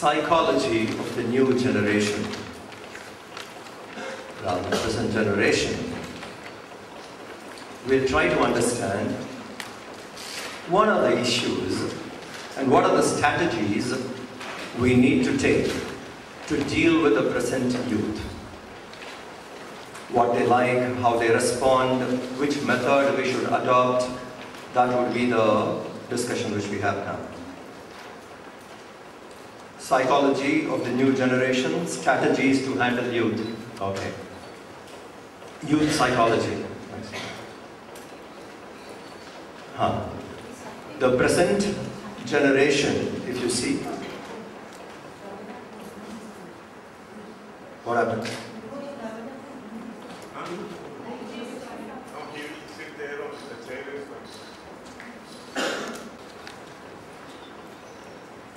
psychology of the new generation, rather the present generation, we'll try to understand what are the issues and what are the strategies we need to take to deal with the present youth. What they like, how they respond, which method we should adopt, that would be the discussion which we have now. Psychology of the new generation, strategies to handle youth. Okay. Youth psychology. The present generation, if you see, what happened?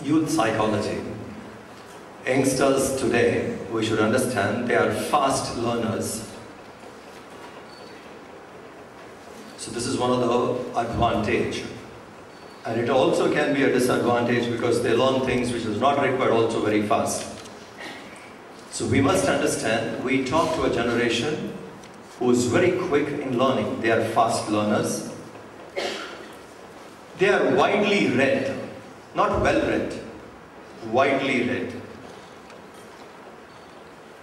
Youth psychology. Youngsters today, we should understand, they are fast learners. So this is one of the advantage. And it also can be a disadvantage because they learn things which is not required also very fast. So we must understand, we talk to a generation who is very quick in learning. They are fast learners. They are widely read, not well read, widely read.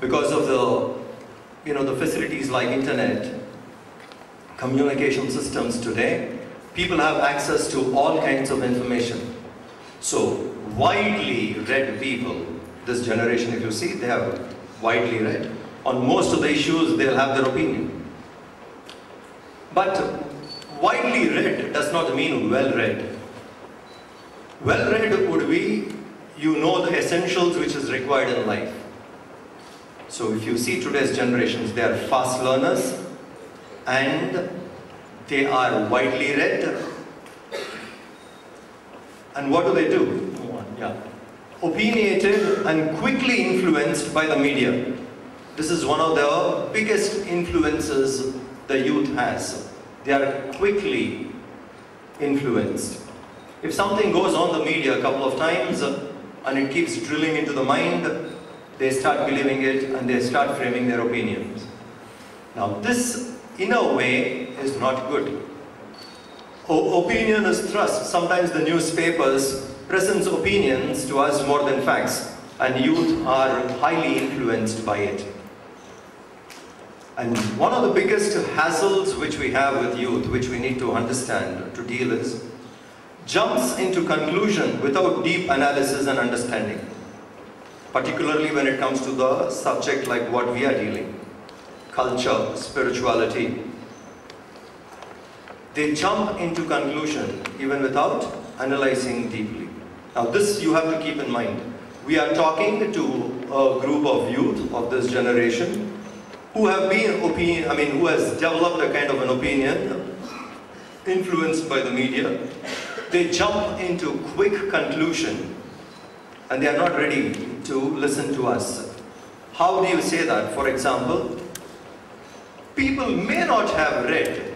Because of the facilities like internet, communication systems today, people have access to all kinds of information. So widely read people, this generation, if you see, they are widely read. On most of the issues, they'll have their opinion. But widely read does not mean well read. Well read would be, you know the essentials which is required in life. So if you see today's generations, they are fast learners and they are widely read. And what do? Yeah. Opinionated and quickly influenced by the media. This is one of the biggest influences the youth has. They are quickly influenced. If something goes on the media a couple of times and it keeps drilling into the mind, they start believing it and they start framing their opinions. Now this, in a way, is not good. Opinion is thrust. Sometimes the newspapers presents opinions to us more than facts, and youth are highly influenced by it. And one of the biggest hassles which we have with youth, which we need to understand to deal is, jumps into conclusion without deep analysis and understanding. Particularly when it comes to the subject like what we are dealing, culture, spirituality. They jump into conclusion even without analyzing deeply. Now this you have to keep in mind. We are talking to a group of youth of this generation who have been who has developed a kind of an opinion influenced by the media. They jump into quick conclusion and they are not ready to listen to us. How do you say that? For example, people may not have read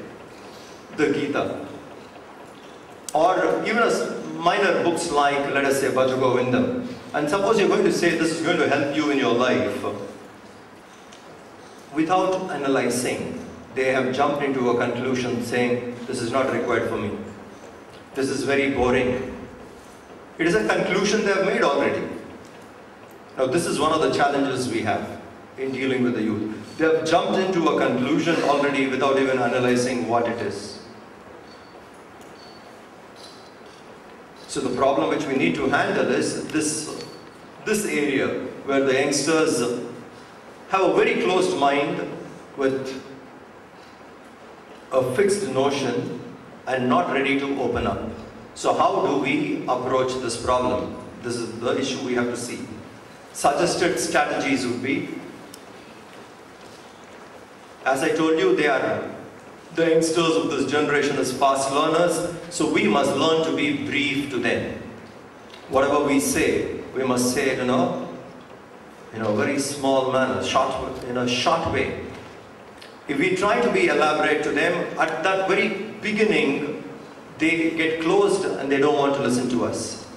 the Gita or even minor books like, let us say, Bhaja Govindam. And suppose you're going to say this is going to help you in your life. Without analyzing, they have jumped into a conclusion saying, this is not required for me. This is very boring. It is a conclusion they have made already. Now this is one of the challenges we have in dealing with the youth. They have jumped into a conclusion already without even analyzing what it is. So the problem which we need to handle is this area where the youngsters have a very closed mind with a fixed notion and not ready to open up. So how do we approach this problem? This is the issue we have to see. Suggested strategies would be, as I told you, the youngsters of this generation is fast learners, so we must learn to be brief to them. Whatever we say, we must say it in a very small manner, in a short way. If we try to be elaborate to them, at that very beginning, they get closed and they don't want to listen to us.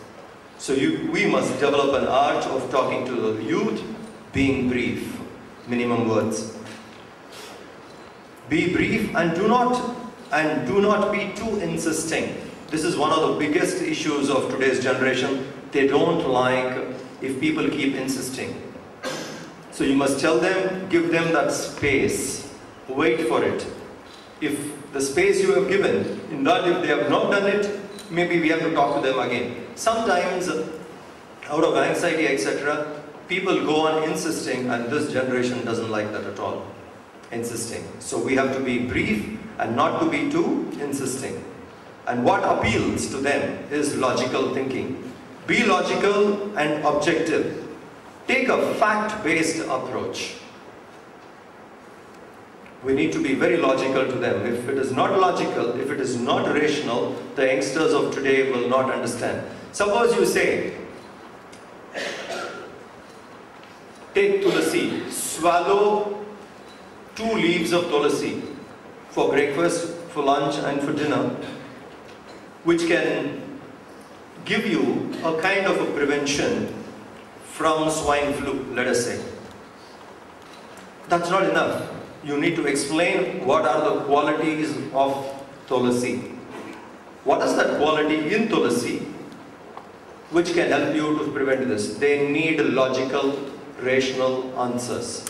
So we must develop an art of talking to the youth, being brief, minimum words. Be brief and do not be too insisting. This is one of the biggest issues of today's generation. They don't like if people keep insisting. So you must tell them, give them that space, wait for it. If the space you have given, if they have not done it, maybe we have to talk to them again. Sometimes, out of anxiety, etc., people go on insisting, and this generation doesn't like that at all, insisting. So we have to be brief and not to be too insisting. And what appeals to them is logical thinking. Be logical and objective. Take a fact-based approach. We need to be very logical to them. If it is not logical, if it is not rational, the youngsters of today will not understand. Suppose you say, take tulasi, swallow 2 leaves of tulasi for breakfast, for lunch and for dinner, which can give you a kind of a prevention from swine flu, let us say. That's not enough. You need to explain what are the qualities of tulasi. What is that quality in tulasi which can help you to prevent this? They need logical, rational answers.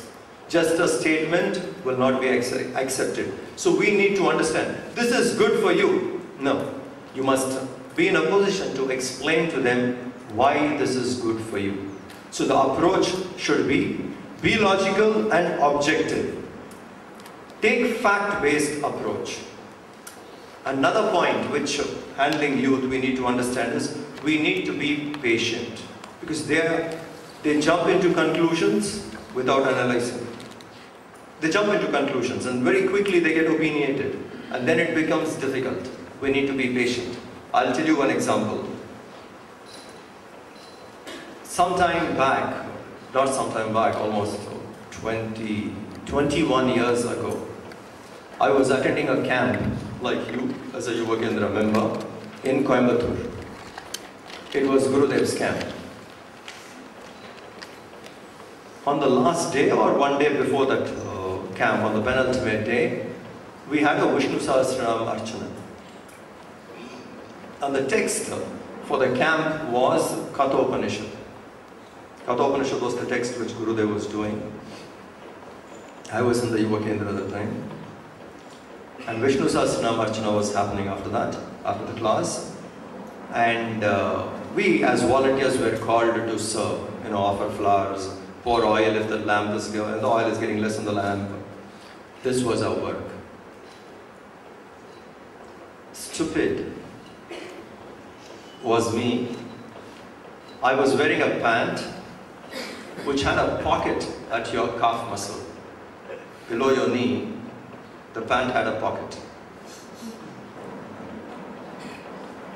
Just a statement will not be accepted. So we need to understand, this is good for you. No, you must be in a position to explain to them why this is good for you. So the approach should be logical and objective. Take fact-based approach. Another point which handling youth we need to understand is we need to be patient, because they jump into conclusions without analyzing. They jump into conclusions and very quickly they get opinionated, and then it becomes difficult. We need to be patient. I'll tell you one example. Almost 21 years ago, I was attending a camp, like you, as a Yuva Kendra member, in Coimbatore. It was Gurudev's camp. On the last day or one day before that camp, on the penultimate day, we had a Vishnu Sahasranam Archana. And the text for the camp was Kathopanishad. Kathopanishad was the text which Gurudev was doing. I was in the Yuva Kendra at the time. And Vishnu Sahasranam Archana was happening after that, after the class. And we as volunteers were called to serve, offer flowers, pour oil if the lamp is going, and the oil is getting less in the lamp. This was our work. Stupid was me. I was wearing a pant which had a pocket at your calf muscle. Below your knee, the pant had a pocket.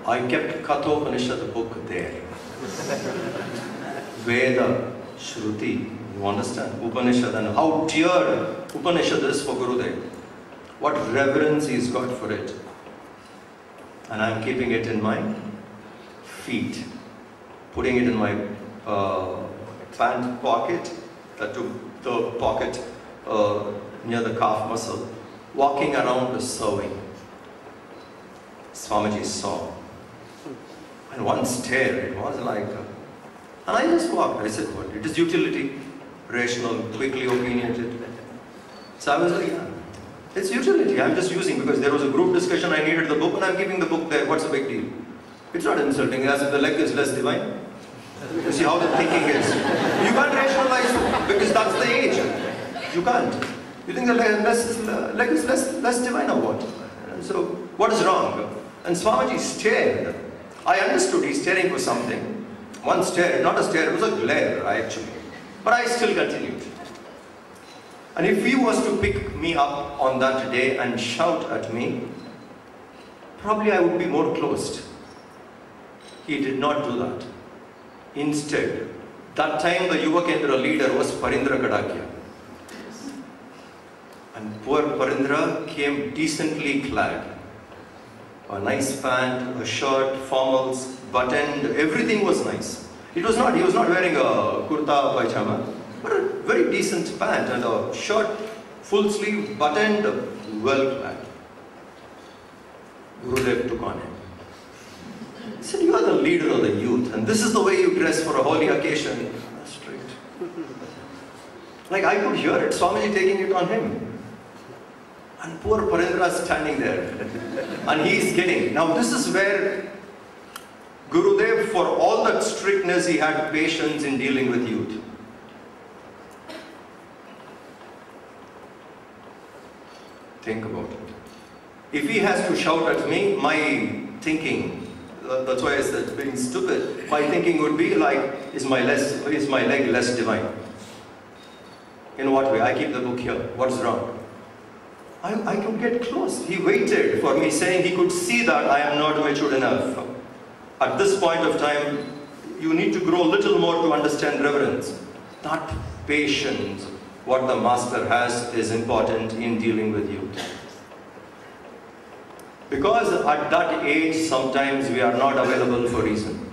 I kept Kathopanishad book there. Veda, Shruti, you understand? Upanishad, and how dear Upanishad is for Gurudev. What reverence he's got for it. And I'm keeping it in my feet. Putting it in my pant pocket, the pocket near the calf muscle. Walking around serving. Swamiji saw. And one stare, it was like, and I just walked. I said, what? It is utility, rational, quickly opinionated. So I was like, yeah, it's utility. I'm just using, because there was a group discussion, I needed the book, and I'm keeping the book there. What's the big deal? It's not insulting, as if the leg is less divine. You see how the thinking is. You can't rationalize, because that's the age. You can't. You think the leg is less divine or what? So, what is wrong? And Swamiji stared. I understood he's staring for something. One stare, not a stare, it was a glare actually. But I still continued. And if he was to pick me up on that day and shout at me, probably I would be more closed. He did not do that. Instead, that time the Yuva Kendra leader was Parindra Kadakya. And poor Parindra came decently clad. A nice pant, a shirt, formals, buttoned, everything was nice. He was not wearing a kurta pajama, but a very decent pant and a shirt, full sleeve, buttoned, well clad. Gurudev took on him. He said, you are the leader of the youth and this is the way you dress for a holy occasion. Straight. Like I could hear it, Swamiji taking it on him. And poor Parindra standing there. And he is getting. Now this is where Gurudev, for all that strictness, he had patience in dealing with youth. Think about it. If he has to shout at me, my thinking, that's why I said being stupid, my thinking would be like, is my leg less divine? In what way? I keep the book here. What's wrong? I could get close. He waited for me, saying he could see that I am not matured enough. At this point of time, you need to grow a little more to understand reverence. Not patience. What the master has is important in dealing with you. Because at that age, sometimes we are not available for reason.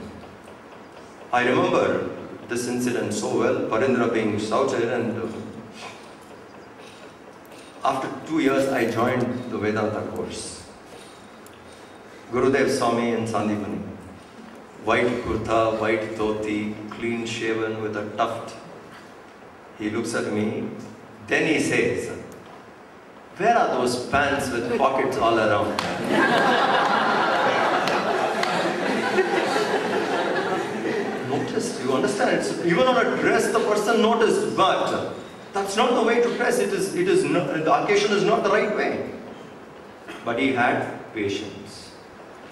I remember this incident so well, Parindra being shouted, and after 2 years, I joined the Vedanta course. Gurudev saw me in Sandipani. White kurta, white dhoti, clean shaven with a tuft. He looks at me, then he says, where are those pants with pockets all around? Noticed, you understand? It's, even on a dress, the person noticed, but that's not the way to dress. The occasion is not the right way. But he had patience.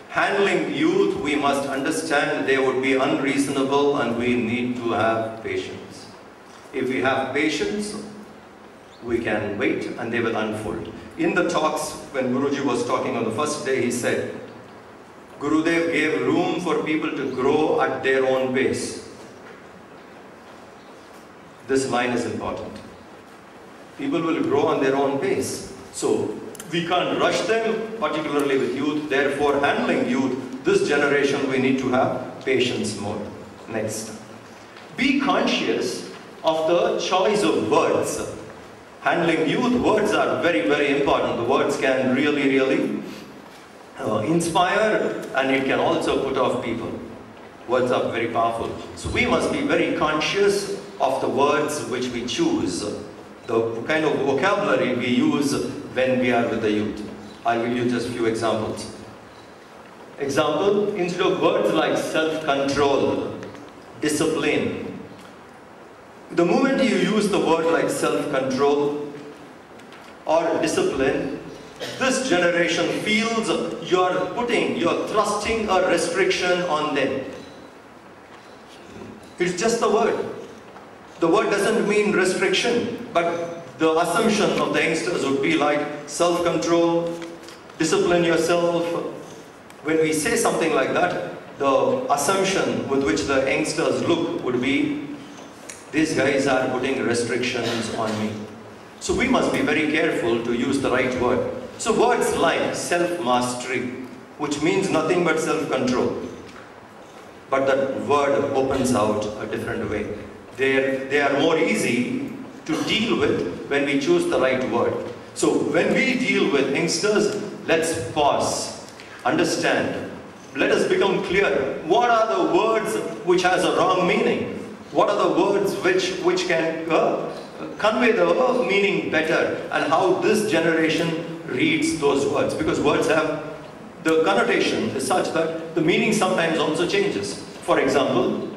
Handling youth, we must understand they would be unreasonable and we need to have patience. If we have patience, we can wait and they will unfold. In the talks, when Guruji was talking on the first day, he said, Gurudev gave room for people to grow at their own pace. This line is important. People will grow on their own pace. So, we can't rush them, particularly with youth. Therefore, handling youth, this generation, we need to have patience more. Next. Be conscious of the choice of words. Handling youth, words are very, very important. The words can really inspire, and it can also put off people. Words are very powerful. So we must be very conscious of the words which we choose, the kind of vocabulary we use when we are with the youth. I'll give you just a few examples. Example, instead of words like self-control, discipline, the moment you use the word like self-control or discipline, this generation feels you're thrusting a restriction on them. It's just the word. The word doesn't mean restriction, but the assumption of the youngsters would be like self-control, discipline yourself. When we say something like that, the assumption with which the youngsters look would be, these guys are putting restrictions on me. So we must be very careful to use the right word. So words like self-mastery, which means nothing but self-control. But that word opens out a different way. They are more easy to deal with when we choose the right word. So when we deal with youngsters, let's pause, understand. Let us become clear. What are the words which has a wrong meaning? What are the words which can convey the meaning better, and how this generation reads those words? Because words have, the connotation is such that the meaning sometimes also changes. For example,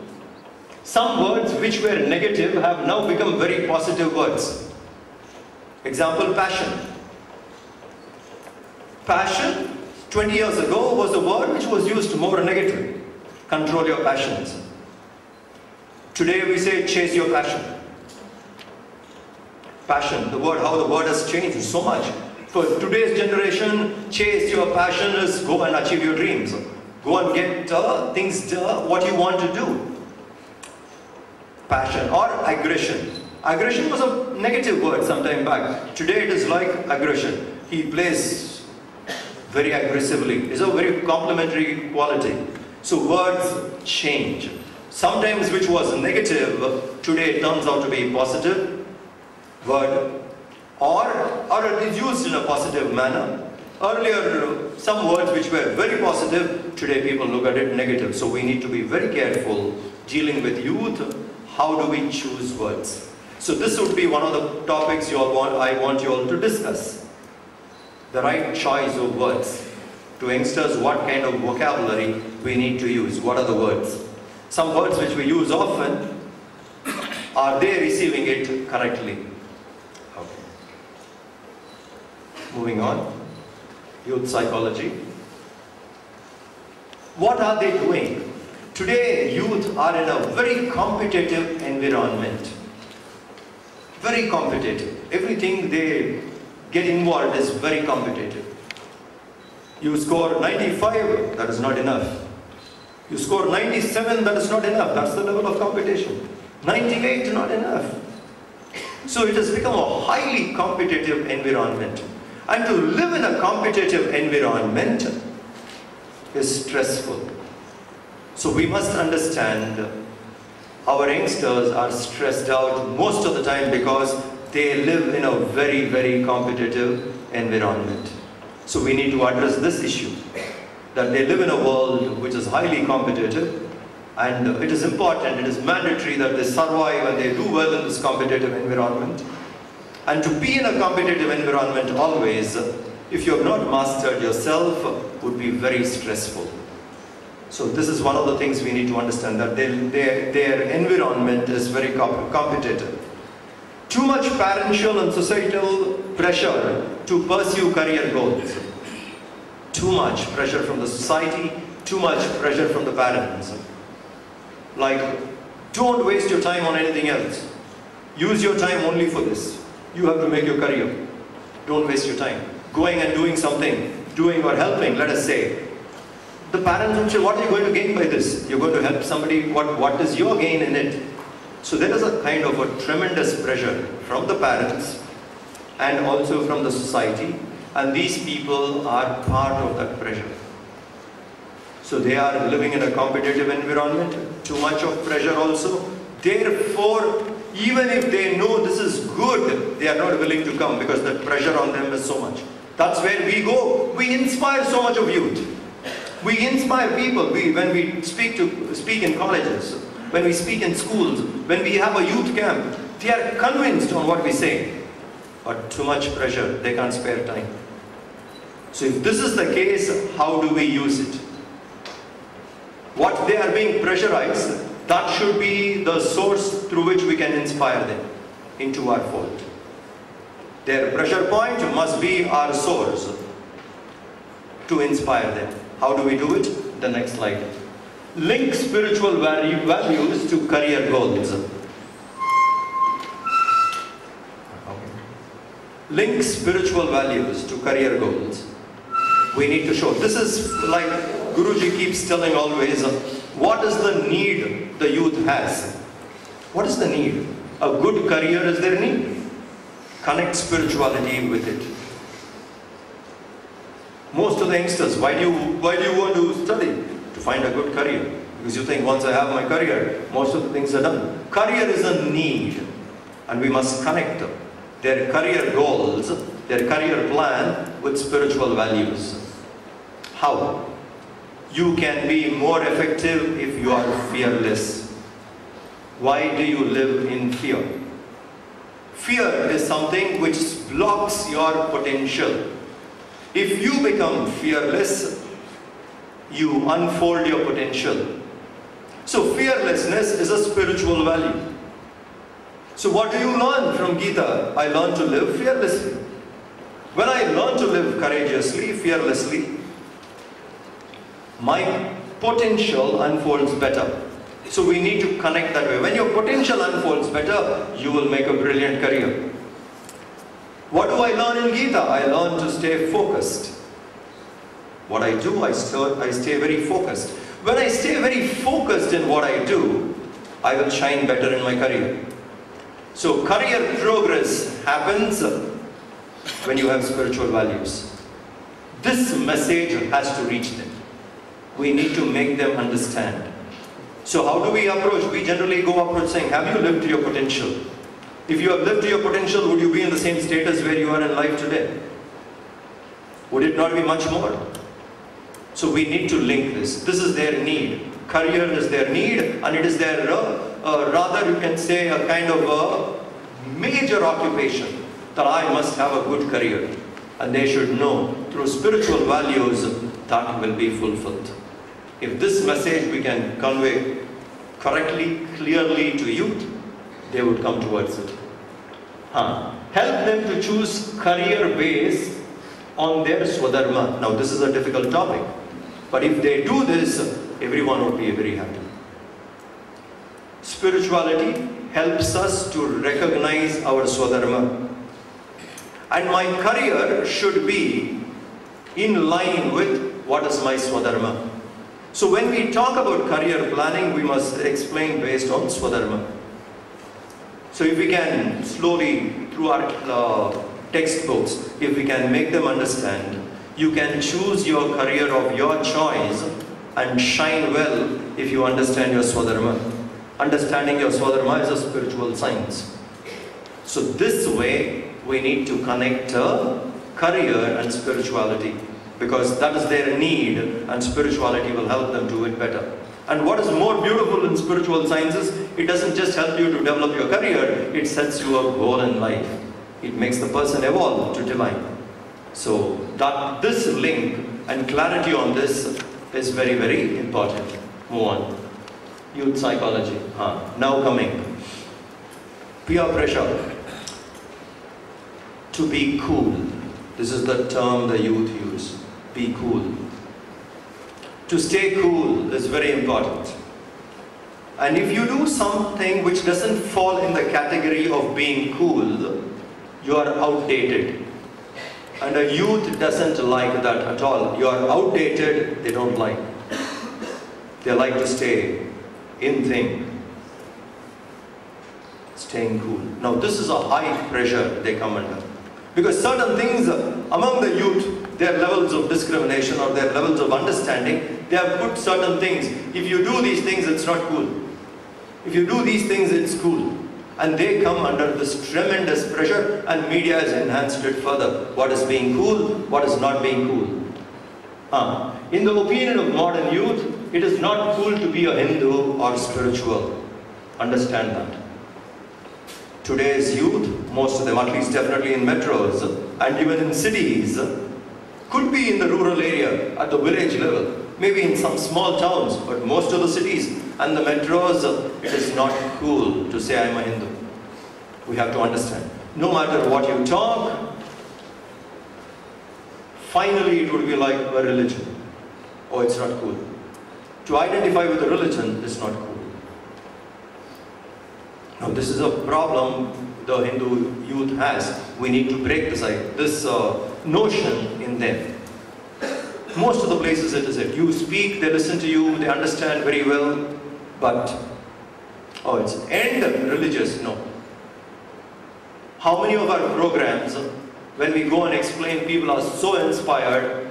some words which were negative have now become very positive words. Example, passion. Passion, 20 years ago, was a word which was used more negatively. Control your passions. Today we say, chase your passion. Passion, the word, how the word has changed so much. For today's generation, chase your passion is go and achieve your dreams. Go and get things, what you want to do. Passion or aggression. Aggression was a negative word some time back. Today it is like aggression. He plays very aggressively. It's a very complementary quality. So words change. Sometimes which was negative, today it turns out to be positive word, or it is used in a positive manner. Earlier, some words which were very positive, today people look at it negative. So we need to be very careful dealing with youth. How do we choose words? So this would be one of the topics I want you all to discuss. The right choice of words. To youngsters, what kind of vocabulary we need to use. What are the words? Some words which we use often, are they receiving it correctly? Okay. Moving on. Youth psychology. What are they doing? Today, youth are in a very competitive environment. Very competitive. Everything they get involved is very competitive. You score 95, that is not enough. You score 97, that is not enough. That's the level of competition. 98, not enough. So it has become a highly competitive environment. And to live in a competitive environment is stressful. So we must understand our youngsters are stressed out most of the time because they live in a very, very competitive environment. So we need to address this issue, that they live in a world which is highly competitive, and it is important, it is mandatory that they survive and they do well in this competitive environment. And to be in a competitive environment always, if you have not mastered yourself, would be very stressful. So this is one of the things we need to understand, that their environment is very competitive. Too much parental and societal pressure to pursue career goals. Too much pressure from the society, too much pressure from the parents. Like, don't waste your time on anything else. Use your time only for this. You have to make your career. Don't waste your time. Going and doing something, doing or helping, let us say. The parents will say, what are you going to gain by this? You're going to help somebody, what is your gain in it? So there is a kind of a tremendous pressure from the parents and also from the society, and these people are part of that pressure. So they are living in a competitive environment, too much of pressure also. Therefore, even if they know this is good, they are not willing to come because the pressure on them is so much. That's where we go. We inspire so much of youth. We inspire people. When we speak in colleges, when we speak in schools, when we have a youth camp, they are convinced on what we say. But too much pressure, they can't spare time. So if this is the case, how do we use it? What they are being pressurized, that should be the source through which we can inspire them into our fold. Their pressure point must be our source to inspire them. How do we do it? The next slide. Link spiritual values to career goals. Link spiritual values to career goals. We need to show. This is like Guruji keeps telling always, what is the need the youth has? What is the need? A good career is their need. Connect spirituality with it. Most of the youngsters, why do you want to study? To find a good career. Because you think once I have my career, most of the things are done. Career is a need, and we must connect their career goals, their career plan with spiritual values. How? You can be more effective if you are fearless. Why do you live in fear? Fear is something which blocks your potential. If you become fearless, you unfold your potential. So fearlessness is a spiritual value. So what do you learn from Gita? I learn to live fearlessly. When I learn to live courageously, fearlessly, my potential unfolds better. So we need to connect that way. When your potential unfolds better, you will make a brilliant career. What do I learn in Gita? I learn to stay focused. What I do, I stay very focused. When I stay very focused in what I do, I will shine better in my career. So career progress happens when you have spiritual values. This message has to reach them. We need to make them understand. So how do we approach? We generally go approach saying, have you lived to your potential? If you have lived to your potential, would you be in the same status where you are in life today? Would it not be much more? So we need to link this. This is their need. Career is their need, and it is their, rather you can say, a kind of a major occupation, that I must have a good career. And they should know through spiritual values that will be fulfilled. If this message we can convey correctly, clearly to youth, they would come towards it. Help them to choose career based on their Swadharma. Now this is a difficult topic, but if they do this, everyone would be very happy. Spirituality helps us to recognize our Swadharma. And my career should be in line with what is my Swadharma. So when we talk about career planning, we must explain based on Swadharma. So if we can slowly, through our textbooks, if we can make them understand, you can choose your career of your choice and shine well if you understand your Swadharma. Understanding your Swadharma is a spiritual science. So this way, we need to connect career and spirituality, because that is their need, and spirituality will help them do it better. And what is more beautiful in spiritual sciences, it doesn't just help you to develop your career, it sets you a goal in life. It makes the person evolve to divine. So that this link and clarity on this is very, very important. Move on. Youth psychology. Now coming. Peer pressure. To be cool. This is the term the youth use. Be cool. To stay cool is very important. And if you do something which doesn't fall in the category of being cool, you are outdated. And a youth doesn't like that at all. You are outdated, they don't like. They like to stay in thing. Staying cool. Now this is a high pressure they come under. Because certain things among the youth, their levels of discrimination or their levels of understanding, they have put certain things. If you do these things, it's not cool. If you do these things, it's cool. And they come under this tremendous pressure, and media has enhanced it further. What is being cool, what is not being cool. In the opinion of modern youth, it is not cool to be a Hindu or spiritual. Understand that. Today's youth, most of them, at least definitely in metros and even in cities, could be in the rural area at the village level, maybe in some small towns, but most of the cities and the metros, it is not cool to say I'm a Hindu. We have to understand. No matter what you talk, finally it would be like a religion. Oh, it's not cool. To identify with a religion is not cool. Now this is a problem the Hindu youth has. We need to break this notion in them. Most of the places it is it. You speak, they listen to you, they understand very well, but oh, it's end religious. No. How many of our programs, when we go and explain, people are so inspired,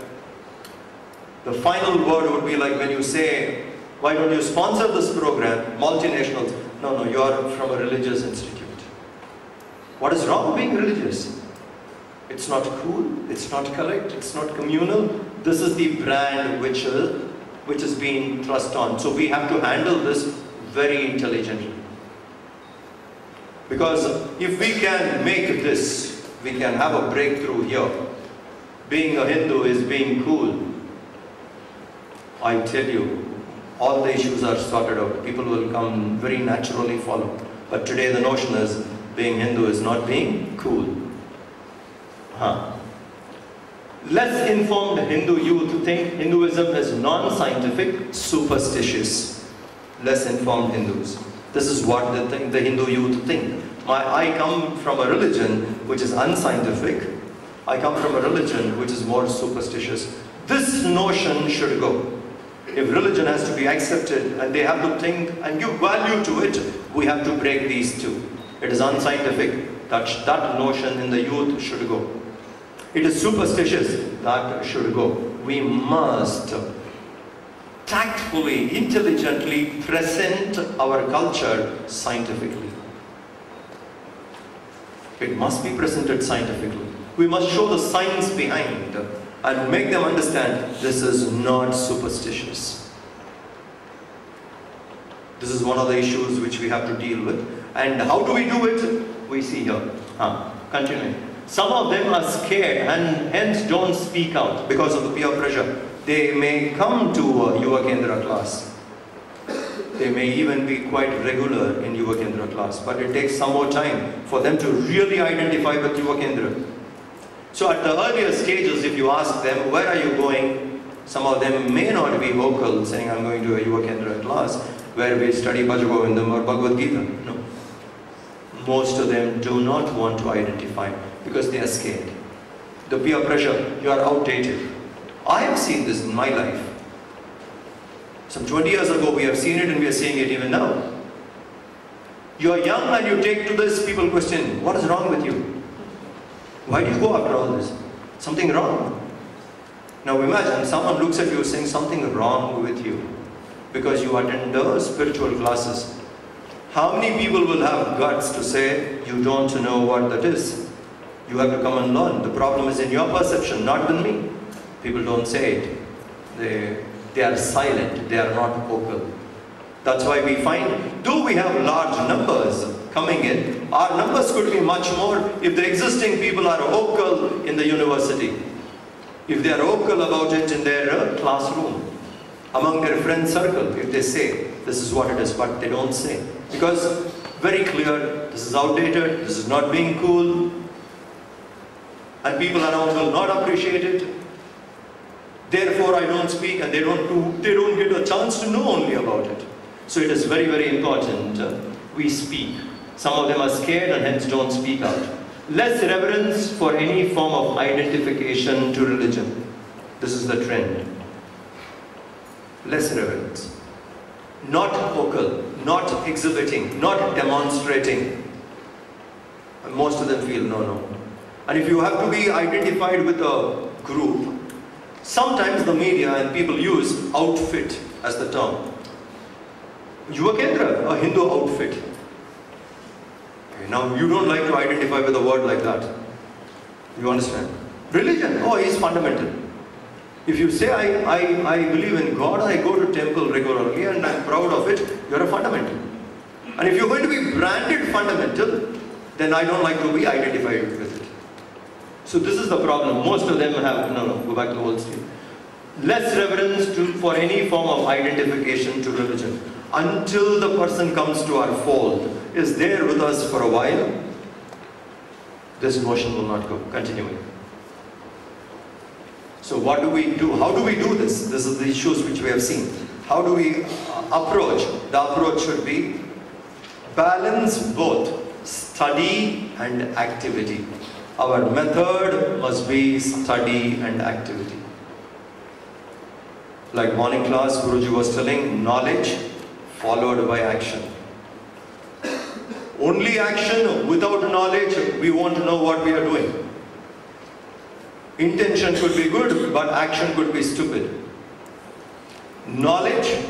the final word would be like when you say, why don't you sponsor this program, multinationals? No, you are from a religious institute. What is wrong with being religious? It's not cool, it's not correct, it's not communal. This is the brand which is being thrust on. So we have to handle this very intelligently. Because if we can make this, we can have a breakthrough here. Being a Hindu is being cool. I tell you, all the issues are sorted out. People will come very naturally follow. But today the notion is being Hindu is not being cool. Less informed Hindu youth think Hinduism is non-scientific, superstitious. Less informed Hindus. This is what the Hindu youth think. I come from a religion which is unscientific. I come from a religion which is more superstitious. This notion should go. If religion has to be accepted and they have to think and give value to it, we have to break these two. It is unscientific. That notion in the youth should go. It is superstitious. That should go. We must tactfully, intelligently present our culture scientifically. It must be presented scientifically. We must show the science behind and make them understand this is not superstitious. This is one of the issues which we have to deal with. And how do we do it? We see here. Continuing. Some of them are scared and hence don't speak out because of the peer pressure. They may come to a Yuva Kendra class. They may even be quite regular in Yuva Kendra class, but it takes some more time for them to really identify with Yuva Kendra. So at the earlier stages, if you ask them, where are you going? Some of them may not be vocal, saying, I'm going to a Yuva Kendra class, where we study Bhaja Govindam or Bhagavad Gita. No. Most of them do not want to identify because they are scared. The peer pressure, you are outdated. I have seen this in my life. Some 20 years ago we have seen it and we are seeing it even now. You are young and you take to this, people question, what is wrong with you? Why do you go after all this? Something wrong. Now imagine someone looks at you saying something wrong with you because you attend the spiritual classes. How many people will have guts to say, you don't know what that is? You have to come and learn. The problem is in your perception, not with me. People don't say it. They are silent. They are not vocal. That's why we find, though we have large numbers coming in, our numbers could be much more if the existing people are vocal in the university. If they are vocal about it in their classroom, among their friend circle, if they say, this is what it is, but they don't say. Because very clear, this is outdated, this is not being cool, and people around will not appreciate it. Therefore, I don't speak, and they don't get a chance to know only about it. So it is very, very important we speak. Some of them are scared and hence don't speak out. Less reverence for any form of identification to religion. This is the trend. Less reverence. Not vocal, not exhibiting, not demonstrating. And most of them feel no. And if you have to be identified with a group, sometimes the media and people use outfit as the term. Yuva Kendra, a Hindu outfit. Okay, now you don't like to identify with a word like that. You understand? Religion, oh, is fundamental. If you say, I believe in God, I go to temple regularly and I'm proud of it, you're a fundamental. And if you're going to be branded fundamental, then I don't like to be identified with it. So this is the problem. Most of them have, go back to old state. Less reverence for any form of identification to religion. Until the person comes to our fold, is there with us for a while, this notion will not go. Continuing. So what do we do? How do we do this? This is the issues which we have seen. How do we approach? The approach should be balance both study and activity. Our method must be study and activity. Like morning class, Guruji was telling, knowledge followed by action. Only action without knowledge, we won't know what we are doing. Intention could be good, but action could be stupid. Knowledge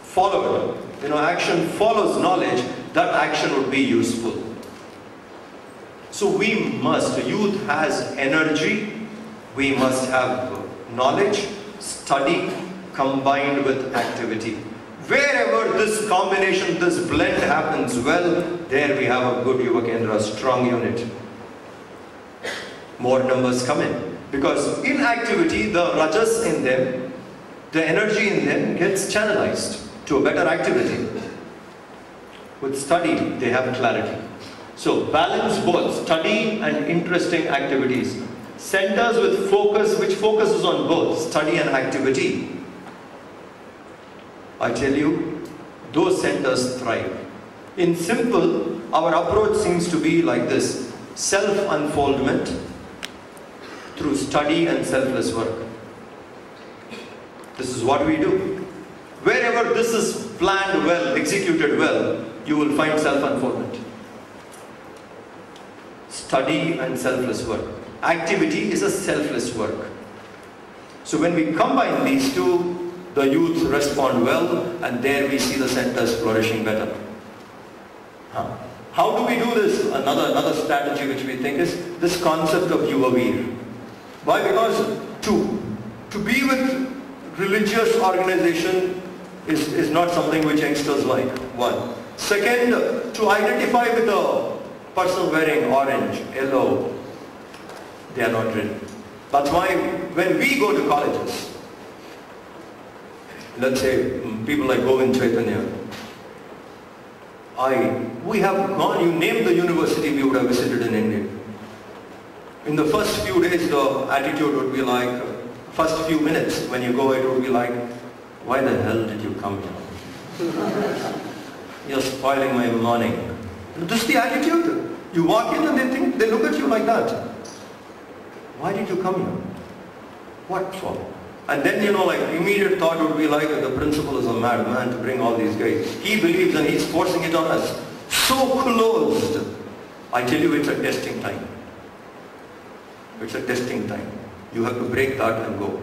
followed. Action follows knowledge, that action would be useful. So we must, youth has energy, we must have knowledge, study, combined with activity. Wherever this combination, this blend happens well, there we have a good Yuva Kendra, strong unit. More numbers come in. Because in activity, the rajas in them, the energy in them gets channelized to a better activity. With study, they have clarity. So balance both study and interesting activities. Centers with focus, which focuses on both study and activity. I tell you, those centers thrive. In simple, our approach seems to be like this. Self-unfoldment through study and selfless work. This is what we do. Wherever this is planned well, executed well, you will find self-unfoldment. study and selfless work. Activity is a selfless work. So when we combine these two, the youth respond well, and there we see the centers flourishing better. How do we do this? Another strategy which we think is this concept of Yuva-Veer. Why? Because to be with religious organization is not something which youngsters like, one. Second, to identify with a person wearing orange, yellow, they are not ready. That's why when we go to colleges, let's say people like Govind Chaitanya, we have gone, you name the university we would have visited in India. In the first few days the attitude would be like, first few minutes when you go it would be like, why the hell did you come here? You're spoiling my morning. This is the attitude. You walk in and they look at you like that. Why did you come here? What for? And then, like immediate thought would be like, the principal is a madman to bring all these guys. He believes and he's forcing it on us. So closed. I tell you, it's a testing time. It's a testing time. You have to break that and go.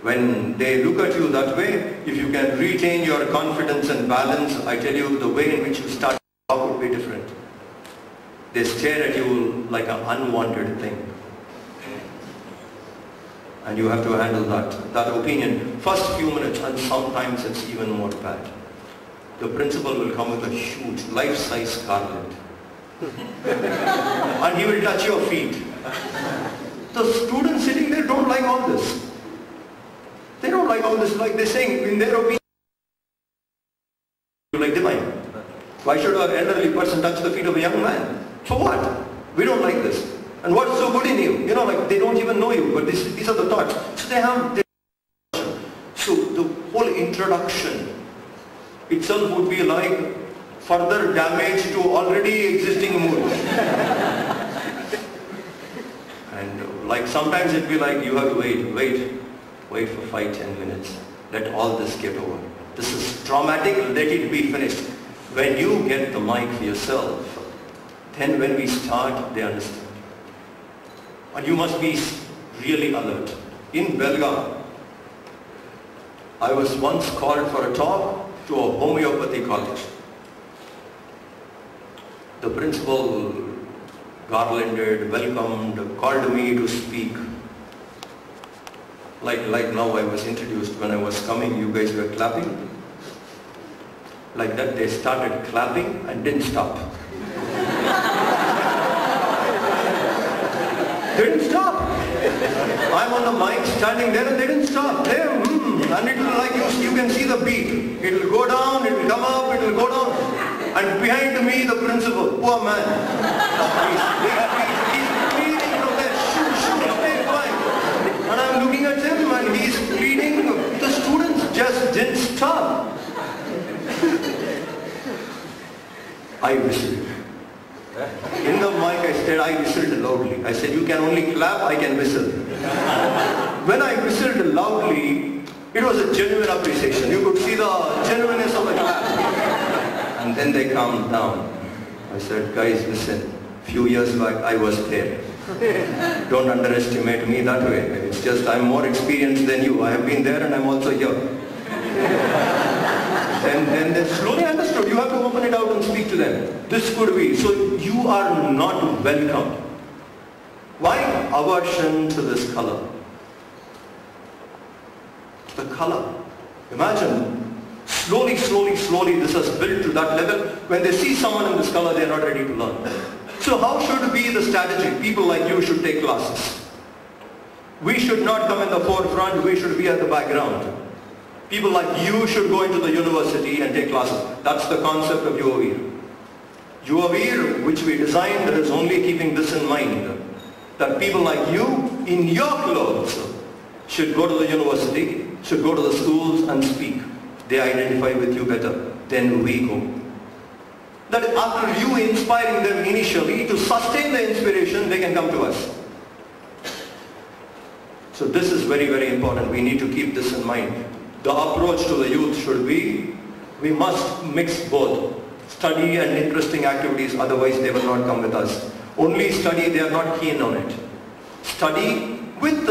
When they look at you that way, if you can retain your confidence and balance, I tell you, the way in which you start to talk would be different. They stare at you like an unwanted thing. And you have to handle that opinion. First few minutes, and sometimes it's even more bad. The principal will come with a huge life-size garland. And he will touch your feet. The students sitting there don't like all this. They don't like all this, like they're saying, in their opinion, like divine. Why should an elderly person touch the feet of a young man? For what? We don't like this. And what's so good in you? Like they don't even know you, but these are the thoughts. So they have so the whole introduction itself would be like further damage to already existing mood. And like sometimes it'd be like you have to wait for 5-10 minutes. Let all this get over. This is traumatic, let it be finished. When you get the mic for yourself, then when we start, they understand. And you must be really alert. In Belgaum, I was once called for a talk to a homeopathy college. The principal garlanded, welcomed, called me to speak. Like now I was introduced when I was coming, you guys were clapping. Like that they started clapping and didn't stop. They didn't stop. I'm on the mic standing there and they didn't stop. And it will like you can see the beat. It will go down, it will come up, it will go down. And behind me the principal, poor man. He's bleeding from there. Shoot, stay quiet. And I'm looking at him and he's bleeding. The students just didn't stop. I whistled. In the mic I said, I whistled loudly. I said, you can only clap, I can whistle. When I whistled loudly, it was a genuine appreciation. You could see the genuineness of the clap. And then they calmed down. I said, guys, listen, few years back I was there. Don't underestimate me that way. It's just I'm more experienced than you. I have been there and I'm also here. Then they slowly understood. You have to open it out and speak to them. This could be. So you are not welcome. Why? Aversion to this color. The color. Imagine, slowly this has built to that level. When they see someone in this color, they are not ready to learn. So how should be the strategy? People like you should take classes. We should not come in the forefront, we should be at the background. People like you should go into the university and take classes. That's the concept of Yuva-Veer. Yuva-Veer, which we designed, is only keeping this in mind. That people like you, in your clothes, should go to the university, should go to the schools and speak. They identify with you better. Then we go. That after you inspiring them initially, to sustain the inspiration, they can come to us. So this is very, very important. We need to keep this in mind. The approach to the youth should be, we must mix both study and interesting activities, otherwise they will not come with us. Only study, they are not keen on it. Study with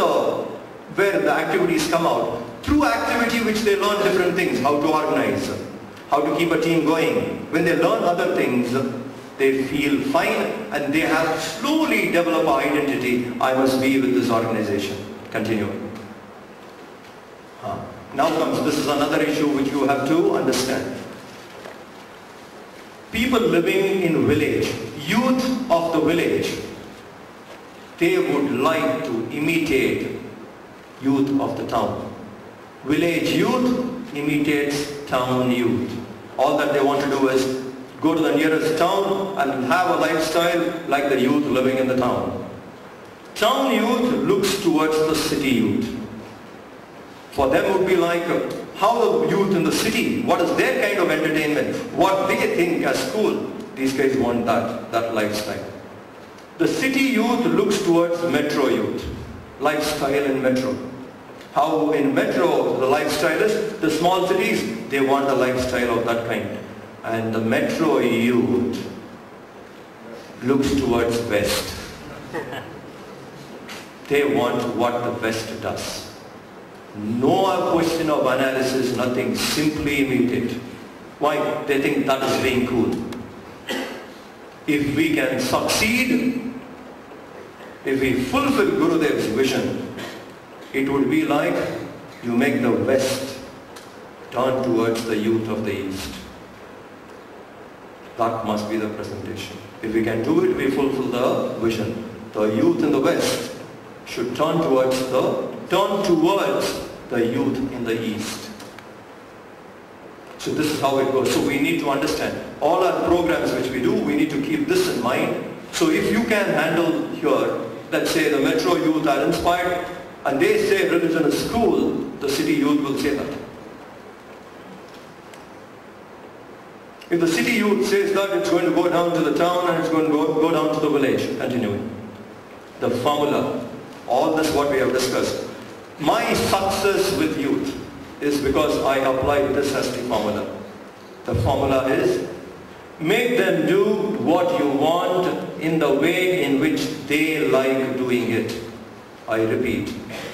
where the activities come out. Through activity which they learn different things, how to organize, how to keep a team going. When they learn other things, they feel fine and they have slowly developed an identity. I must be with this organization. Continue. Now comes, this is another issue which you have to understand. People living in village, youth of the village, they would like to imitate youth of the town. Village youth imitates town youth. All that they want to do is go to the nearest town and have a lifestyle like the youth living in the town. Town youth looks towards the city youth. For them would be like how the youth in the city, what is their kind of entertainment, what they think as cool. These guys want that lifestyle. The city youth looks towards metro youth, lifestyle in metro. How in metro the lifestyle is, the small cities, they want a lifestyle of that kind. And the metro youth looks towards West. They want what the West does. No question of analysis, nothing, simply imitate. Why? They think that is being cool. If we can succeed, if we fulfill Gurudev's vision, it would be like you make the West turn towards the youth of the East. That must be the presentation. If we can do it, we fulfill the vision. The youth in the West should turn towards the youth in the East. So this is how it goes. So we need to understand all our programs which we do, we need to keep this in mind. So if you can handle here, let's say the metro youth are inspired and they say religion is cool, the city youth will say that. If the city youth says that, it's going to go down to the town and it's going to go down to the village. Continuing. The formula, all this what we have discussed. My success with youth is because I applied this as the formula. The formula is, make them do what you want in the way in which they like doing it. I repeat,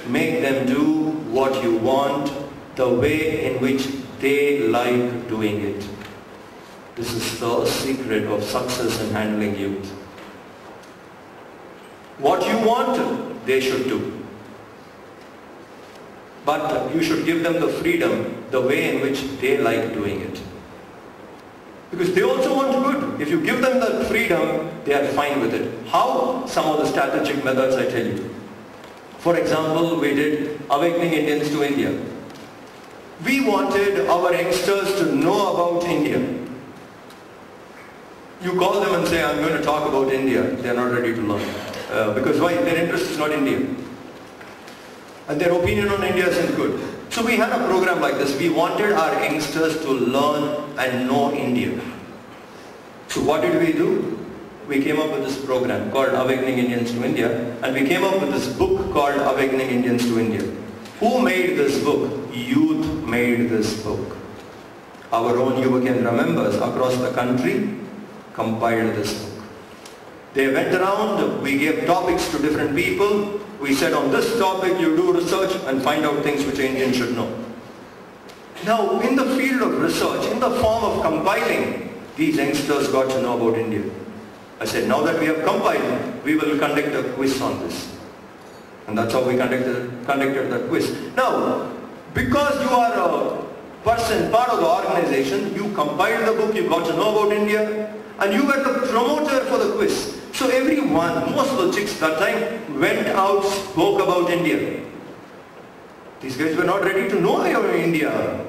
make them do what you want the way in which they like doing it. This is the secret of success in handling youth. What you want, they should do. But you should give them the freedom, the way in which they like doing it. Because they also want good. If you give them the freedom, they are fine with it. How? Some of the strategic methods I tell you. For example, we did Awakening Indians to India. We wanted our youngsters to know about India. You call them and say, I'm going to talk about India. They are not ready to learn. Because why? Their interest is not India. And their opinion on India isn't good. So we had a program like this. We wanted our youngsters to learn and know India. So what did we do? We came up with this program called Awakening Indians to India, and we came up with this book called Awakening Indians to India. Who made this book? Youth made this book. Our own Yuva Kendra members across the country compiled this book. They went around, we gave topics to different people. We said on this topic you do research and find out things which Indians should know. Now in the field of research, in the form of compiling, these youngsters got to know about India. I said, now that we have compiled, we will conduct a quiz on this. And that's how we conducted the quiz. Now, because you are a person, part of the organization, you compiled the book, you got to know about India, and you were the promoter for the quiz. So everyone, most of the chicks that time, went out, spoke about India. These guys were not ready to know about India.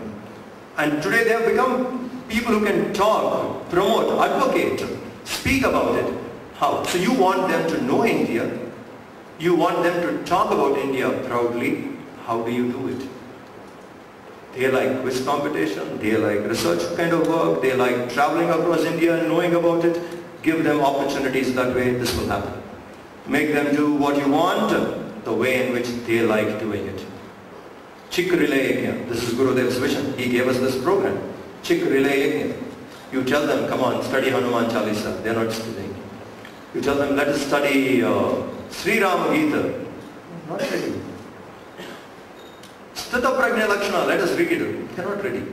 And today they have become people who can talk, promote, advocate, speak about it. How? So you want them to know India. You want them to talk about India proudly. How do you do it? They like quiz competition, they like research kind of work, they like traveling across India and knowing about it. Give them opportunities that way, this will happen. Make them do what you want, the way in which they like doing it. Chik Relay Yajna, this is Gurudev's vision. He gave us this program. Chik Relay Yajna. You tell them, come on, study Hanuman Chalisa. They are not studying. You tell them, let us study Sri Rama Gita. Not ready. Sthita Prajna Lakshana, let us read it. They're not ready.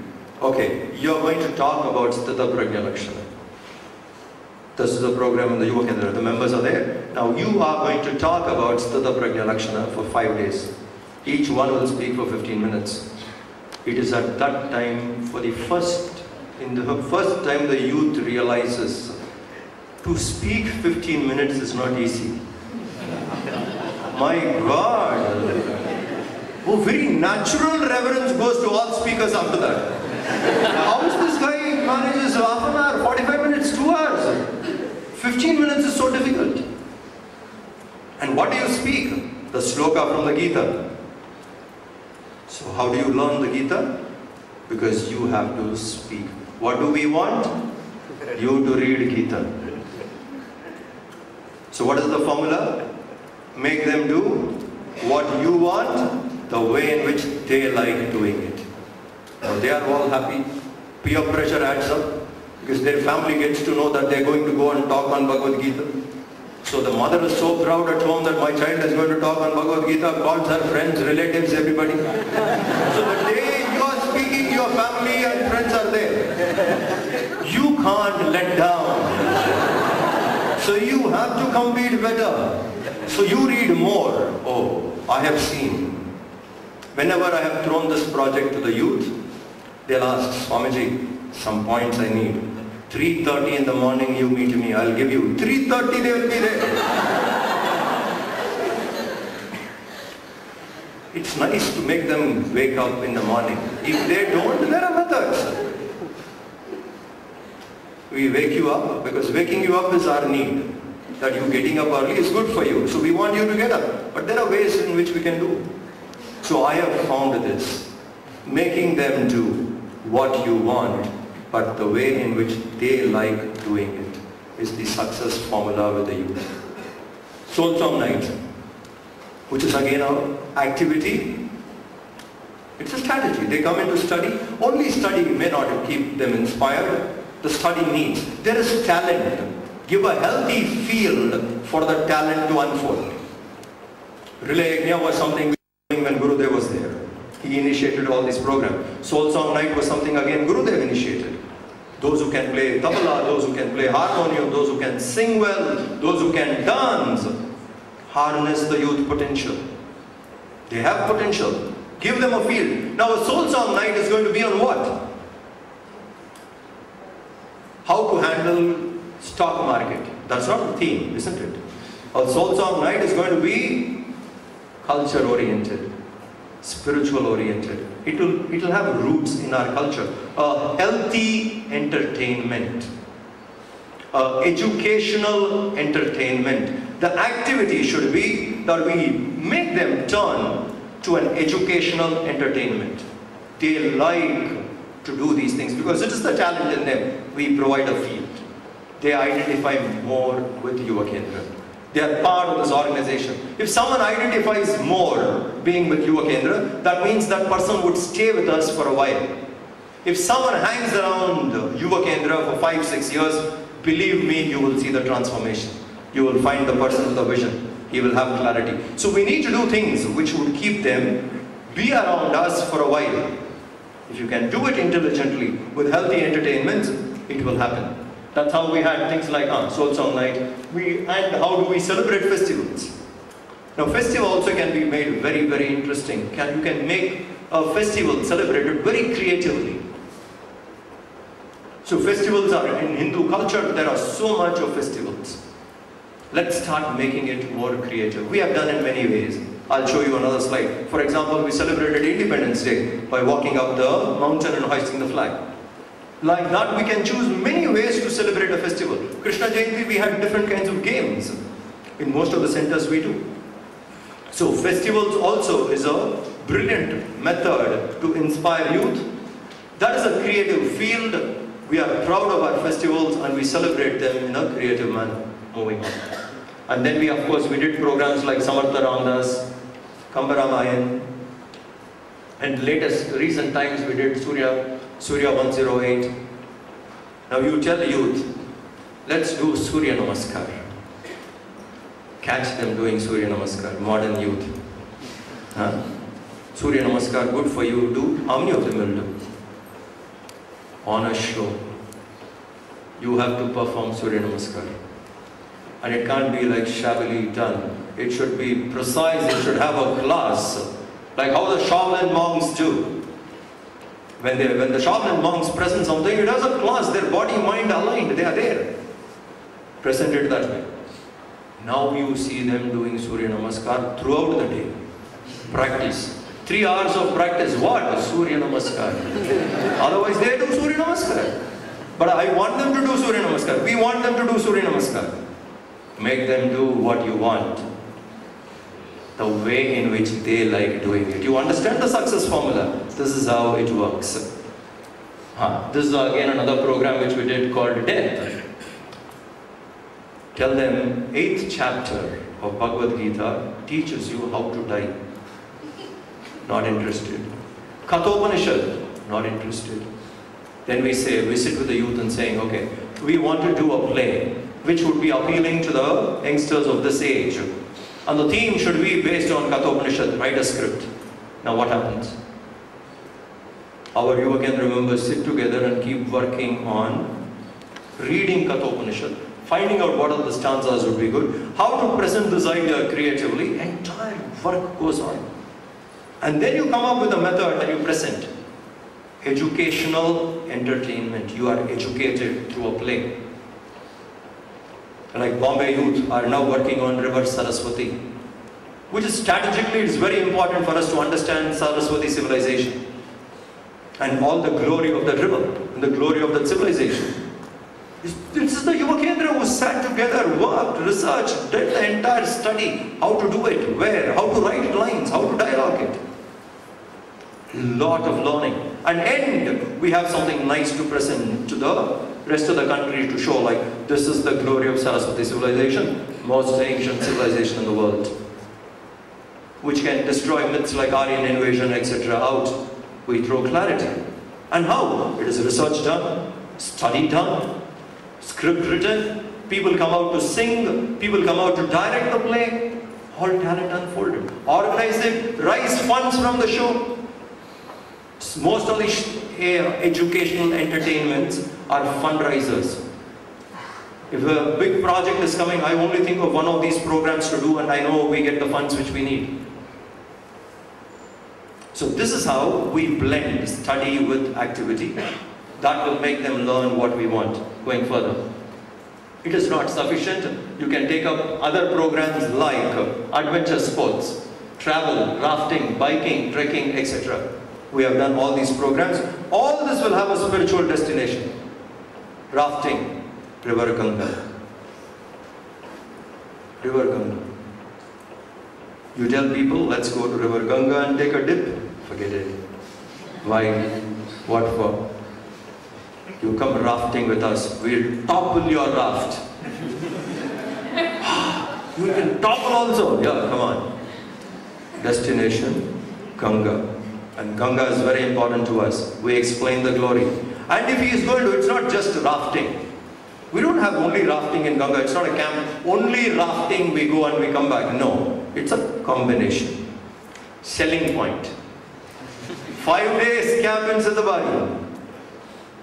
Okay, you are going to talk about Sthita Prajna Lakshana. This is a program in the Yuva Kendra. The members are there. Now you are going to talk about Sthita Prajna Lakshana for 5 days. Each one will speak for 15 minutes. It is at that time, for the first time the youth realizes to speak 15 minutes is not easy. My God! Oh, very natural reverence goes to all speakers after that. How is this guy manages half an hour, 45 minutes, 2 hours? 15 minutes is so difficult. And what do you speak? The sloka from the Gita. So how do you learn the Gita? Because you have to speak. What do we want? You to read Gita. So what is the formula? Make them do what you want, the way in which they like doing it. Now they are all happy. Peer pressure adds up because their family gets to know that they are going to go and talk on Bhagavad Gita. So the mother is so proud at home that my child is going to talk on Bhagavad Gita, calls her friends, relatives, everybody. So the day you are speaking, your family and friends are there. You can't let down. So you have to compete better. So you read more. Oh, I have seen. Whenever I have thrown this project to the youth, they'll ask, Swamiji, some points I need. 3:30 in the morning you meet me, I'll give you. 3:30 they will be there. It's nice to make them wake up in the morning. If they don't, there are methods. We wake you up because waking you up is our need. That you getting up early is good for you. So we want you to get up. But there are ways in which we can do. So I have found this. Making them do what you want, but the way in which they like doing it is the success formula with the youth. Soul Song Night, which is again an activity. It's a strategy. They come in to study. Only study may not keep them inspired. The study needs. There is talent. Give a healthy field for the talent to unfold. Relay Yajna was something we were doing when Gurudev was there. He initiated all this program. Soul Song Night was something again Gurudev initiated. Those who can play tabla, those who can play harmonium, those who can sing well, those who can dance, harness the youth potential. They have potential. Give them a field. Now a Soul Song Night is going to be on what? How to handle stock market. That's not the theme, isn't it? A Soul Song Night is going to be culture oriented, spiritual oriented. It will have roots in our culture. A healthy entertainment, educational entertainment. The activity should be that we make them turn to an educational entertainment. They like to do these things because it is the talent in them. We provide a field. They identify more with Yuva Kendra. They are part of this organization. If someone identifies more being with Yuva Kendra, that means that person would stay with us for a while. If someone hangs around Yuva Kendra for 5-6 years, believe me, you will see the transformation. You will find the person with a vision. He will have clarity. So we need to do things which would keep them be around us for a while. If you can do it intelligently with healthy entertainment, it will happen. That's how we had things like Soul Song Night. And how do we celebrate festivals? Now festival also can be made very, very interesting. You can make a festival celebrated very creatively. So festivals are, in Hindu culture, there are so much of festivals. Let's start making it more creative. We have done it many ways. I'll show you another slide. For example, we celebrated Independence Day by walking up the mountain and hoisting the flag. Like that, we can choose many ways to celebrate a festival. Krishna Jayanti, we had different kinds of games. In most of the centers we do. So festivals also is a brilliant method to inspire youth. That is a creative field. We are proud of our festivals and we celebrate them in a creative manner. Moving on. And then we, of course, we did programs like Samartha Ramdas, Kambaramayan, and recent times we did Surya 108. Now you tell the youth, let's do Surya Namaskar. Catch them doing Surya Namaskar, modern youth. Huh? Surya Namaskar, good for you, do. How many of them will do? On a show, you have to perform Surya Namaskar. And it can't be like shabbily done. It should be precise, it should have a class. Like how the Shaolin monks do. When the Shaolin monks present something, it has a class, their body, mind aligned, they are there. Present it that way. Now you see them doing Surya Namaskar throughout the day. Practice. 3 hours of practice. What? Surya Namaskar. Otherwise they do Surya Namaskar. But I want them to do Surya Namaskar. We want them to do Surya Namaskar. Make them do what you want. The way in which they like doing it. You understand the success formula? This is how it works. This is again another program which we did called Death. Tell them 8th chapter of Bhagavad Gita teaches you how to die. Not interested. Kathopanishad, not interested. Then we sit with the youth and saying, okay, we want to do a play which would be appealing to the youngsters of this age. And the theme should be based on Kathopanishad, write a script. Now what happens? Our Yuva Kendra members sit together and keep working on reading Kathopanishad, finding out what are the stanzas would be good, how to present this idea creatively, entire work goes on. And then you come up with a method and you present. Educational entertainment. You are educated through a play. Like Bombay youth are now working on River Saraswati, which is strategically, it's very important for us to understand Saraswati civilization and all the glory of the river and the glory of that civilization. This is the Yuva Kendra who sat together, worked, researched, did the entire study, how to do it, where, how to write lines, how to dialogue it. Lot of learning. And end, we have something nice to present to the rest of the country to show like this is the glory of Saraswati civilization, most ancient civilization in the world, which can destroy myths like Aryan invasion, etc. out. We throw clarity. And how? It is research done, study done, script written, people come out to sing, people come out to direct the play, all talent unfolded. Organize it, raise funds from the show. Most of the educational entertainments are fundraisers. If a big project is coming, I only think of one of these programs to do and I know we get the funds which we need. So this is how we blend study with activity. That will make them learn what we want going further. It is not sufficient. You can take up other programs like adventure sports, travel, rafting, biking, trekking, etc. We have done all these programs. All this will have a spiritual destination. Rafting, River Ganga. River Ganga. You tell people, let's go to River Ganga and take a dip. Forget it. Why? What for? You come rafting with us. We'll topple your raft. You can topple also. Yeah, come on. Destination, Ganga. And Ganga is very important to us. We explain the glory. And if he is going to, it's not just rafting. We don't have only rafting in Ganga. It's not a camp. Only rafting, we go and we come back. No. It's a combination. Selling point. 5 days camp in Siddhabari.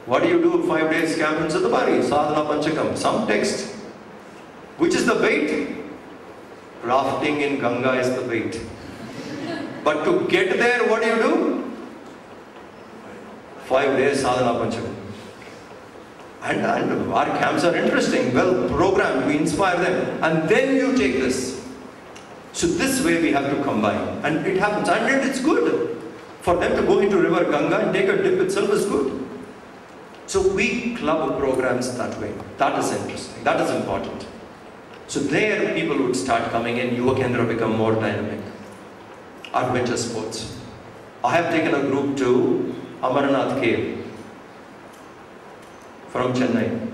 What do you do 5 days camp in Siddhabari? Sadhana Panchakam. Some text. Which is the bait? Rafting in Ganga is the bait. But to get there, what do? 5 days sadhana panchakam. And our camps are interesting, well programmed, we inspire them. And then you take this. So this way we have to combine. And it happens. And it's good. For them to go into River Ganga and take a dip itself is good. So we club programs that way. That is interesting. That is important. So there people would start coming in. Yuva Kendra become more dynamic. Adventure sports. I have taken a group to Amarnath Cave from Chennai.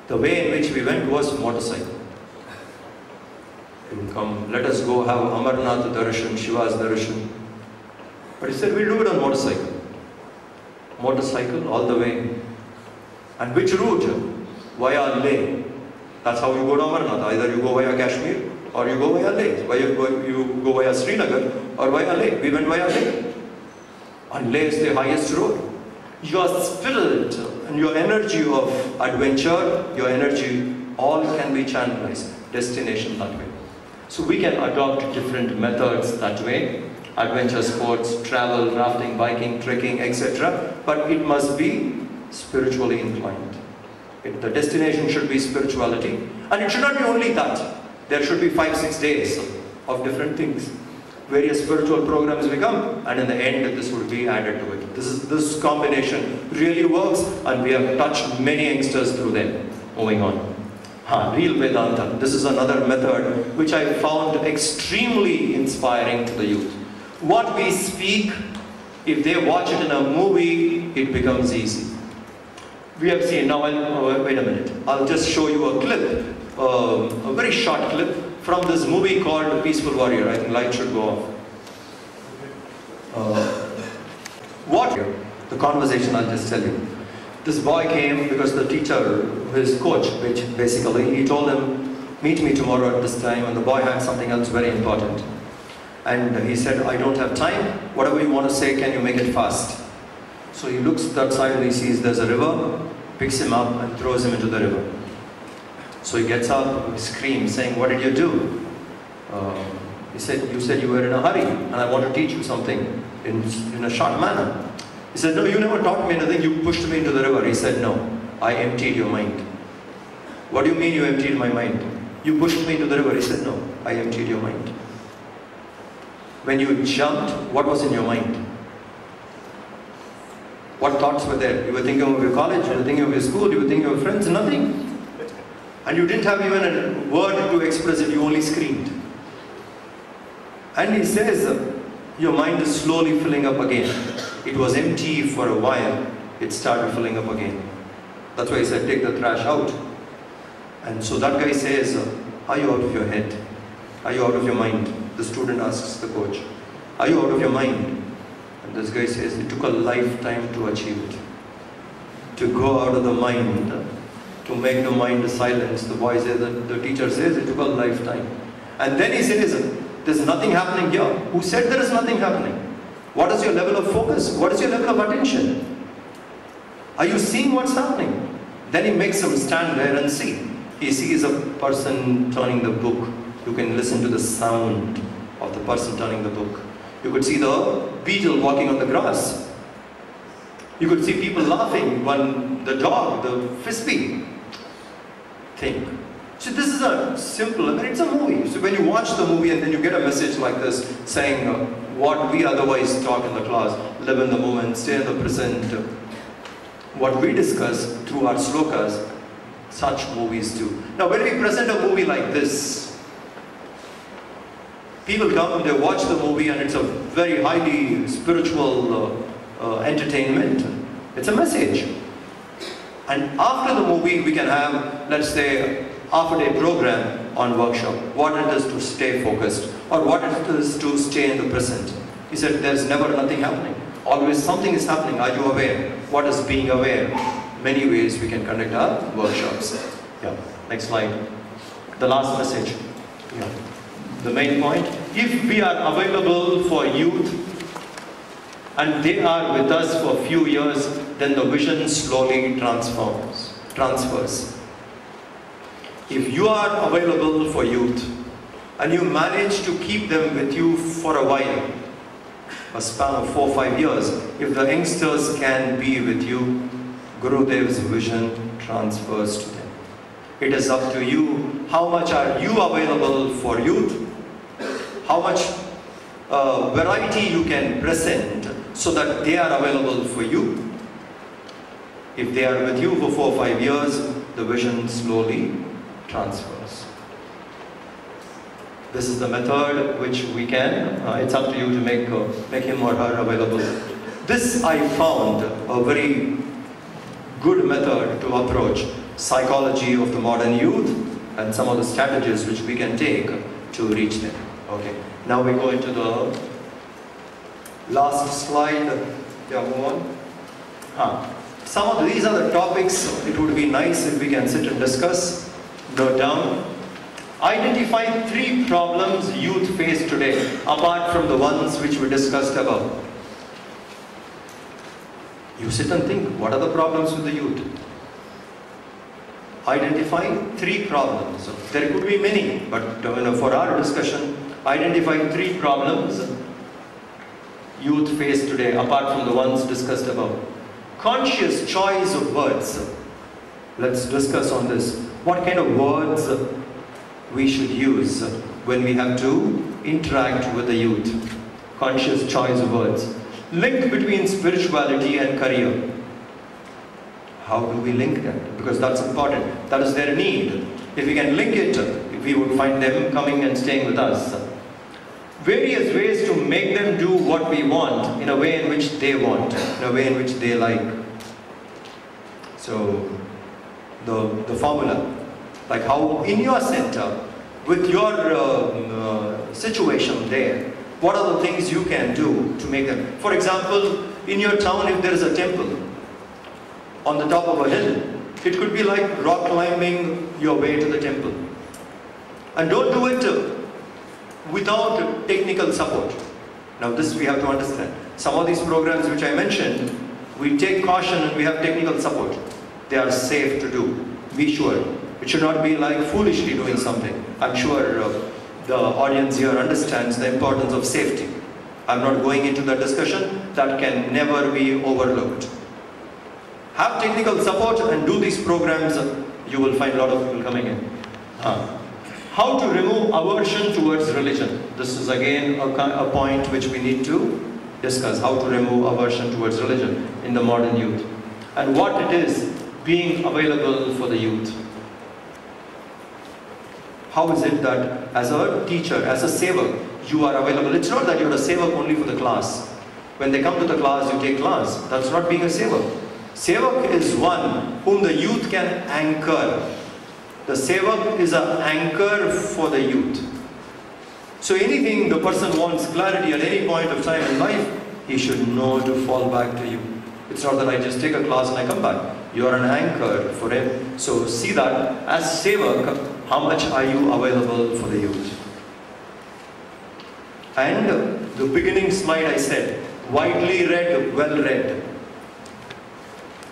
The way in which we went was motorcycle. He would come, let us go have Amarnath Darshan, Shiva's Darshan. But he said, we'll do it on motorcycle. Motorcycle all the way. And which route? Via Leh. That's how you go to Amarnath. Either you go via Kashmir or you go via Leh. You go via Srinagar or via Leh. We went via Leh. And Leh is the highest road. Your spirit and your energy of adventure, your energy, all can be channelized, destination that way. So we can adopt different methods that way. Adventure sports, travel, rafting, biking, trekking, etc. But it must be spiritually inclined. The destination should be spirituality. And it should not be only that. There should be 5-6 days of different things. Various spiritual programs become, and in the end this would be added to it. This combination really works, and we have touched many youngsters through them. Moving on. Real Vedanta. This is another method which I found extremely inspiring to the youth. What we speak, if they watch it in a movie, it becomes easy. We have seen, now wait a minute, I'll just show you a clip, a very short clip from this movie called Peaceful Warrior. I think light should go off. The conversation, I'll just tell you. This boy came because the teacher, his coach, which basically, he told him, meet me tomorrow at this time, and the boy had something else very important. And he said, I don't have time, whatever you want to say, can you make it fast? So he looks that side and he sees there's a river, picks him up and throws him into the river. So he gets up, he screams, saying, what did you do? He said, you said you were in a hurry and I want to teach you something in a short manner. He said, no, you never taught me anything, you pushed me into the river. He said, no, I emptied your mind. What do you mean you emptied my mind? You pushed me into the river. He said, no, I emptied your mind. When you jumped, what was in your mind? What thoughts were there? You were thinking of your college, you were thinking of your school, you were thinking of your friends, nothing. And you didn't have even a word to express it, you only screamed. And he says, your mind is slowly filling up again. It was empty for a while, it started filling up again. That's why he said, take the trash out. And so that guy says, are you out of your head? Are you out of your mind? The student asks the coach, are you out of your mind? And this guy says, it took a lifetime to achieve it. To go out of the mind, to make the mind silence. The boy says, the teacher says, it took a lifetime. And then he says, there's nothing happening here. Who said there is nothing happening? What is your level of focus? What is your level of attention? Are you seeing what's happening? Then he makes him stand there and see. He sees a person turning the book. You can listen to the sound of the person turning the book. You could see the beetle walking on the grass. You could see people laughing when the dog, the frisbee thing. So this is a simple, I mean, it's a movie. So when you watch the movie and then you get a message like this saying what we otherwise talk in the class, live in the moment, stay in the present, what we discuss through our slokas, such movies do. Now when we present a movie like this, people come, they watch the movie and it's a very highly spiritual entertainment. It's a message. And after the movie we can have, let's say, half-a-day program on workshop. What it is to stay focused or what it is to stay in the present. He said there's never nothing happening. Always something is happening. Are you aware? What is being aware? Many ways we can conduct our workshops. Yeah. Next slide. The last message. Yeah. The main point. If we are available for youth and they are with us for a few years, then the vision slowly transfers. If you are available for youth and you manage to keep them with you for a while, a span of 4 or 5 years, if the youngsters can be with you, Gurudev's vision transfers to them. It is up to you. How much are you available for youth? How much variety you can present so that they are available for you? If they are with you for 4 or 5 years, the vision slowly transfers. This is the method which we can, it's up to you to make him or her available. This I found a very good method to approach psychology of the modern youth and some of the strategies which we can take to reach them. Okay, now we go into the last slide. Yeah, move on. These are the topics. It would be nice if we can sit and discuss. Note down. Identify 3 problems youth face today, apart from the ones which we discussed above. You sit and think, what are the problems with the youth? Identify 3 problems. There could be many, but for our discussion, identify 3 problems youth face today, apart from the ones discussed above. Conscious choice of words. Let's discuss on this. What kind of words we should use when we have to interact with the youth? Conscious choice of words. Link between spirituality and career. How do we link that? Because that's important. That is their need. If we can link it, we would find them coming and staying with us. Various ways to make them do what we want in a way in which they want, in a way in which they like. So, the formula, like how in your center, with your situation there, what are the things you can do to make them? For example, in your town, if there is a temple on the top of a hill, it could be like rock climbing your way to the temple. And don't do it without technical support. Now this we have to understand. Some of these programs which I mentioned, we take caution and we have technical support. They are safe to do. Be sure. It should not be like foolishly doing something. I'm sure the audience here understands the importance of safety. I'm not going into that discussion. That can never be overlooked. Have technical support and do these programs. You will find a lot of people coming in. How to remove aversion towards religion. This is again a point which we need to discuss. How to remove aversion towards religion in the modern youth. And what it is being available for the youth. How is it that as a teacher, as a sevak, you are available? It's not that you're a sevak only for the class. When they come to the class, you take class. That's not being a sevak. Sevak is one whom the youth can anchor. The sevak is an anchor for the youth. So anything the person wants clarity at any point of time in life, he should know to fall back to you. It's not that I just take a class and I come back. You are an anchor for him. So see that as sevak, how much are you available for the youth? And the beginning slide I said, widely read, well read.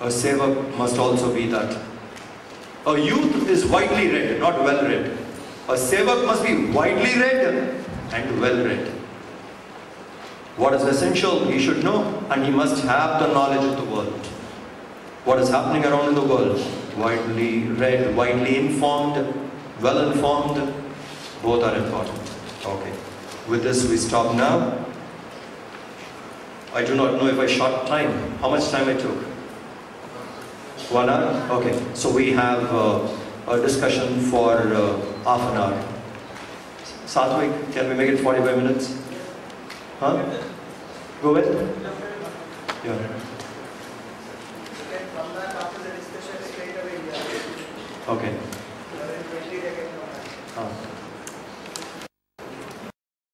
A sevak must also be that. A youth is widely read, not well read. A sevak must be widely read and well read. What is essential, he should know, and he must have the knowledge of the world. What is happening around in the world? Widely read, widely informed, well informed, both are important. Okay. With this we stop now. I do not know if I shot time. How much time I took? 1 hour? Okay. So we have a discussion for half an hour. Satvik, can we make it 45 minutes? Huh? Go ahead. Yeah. Okay.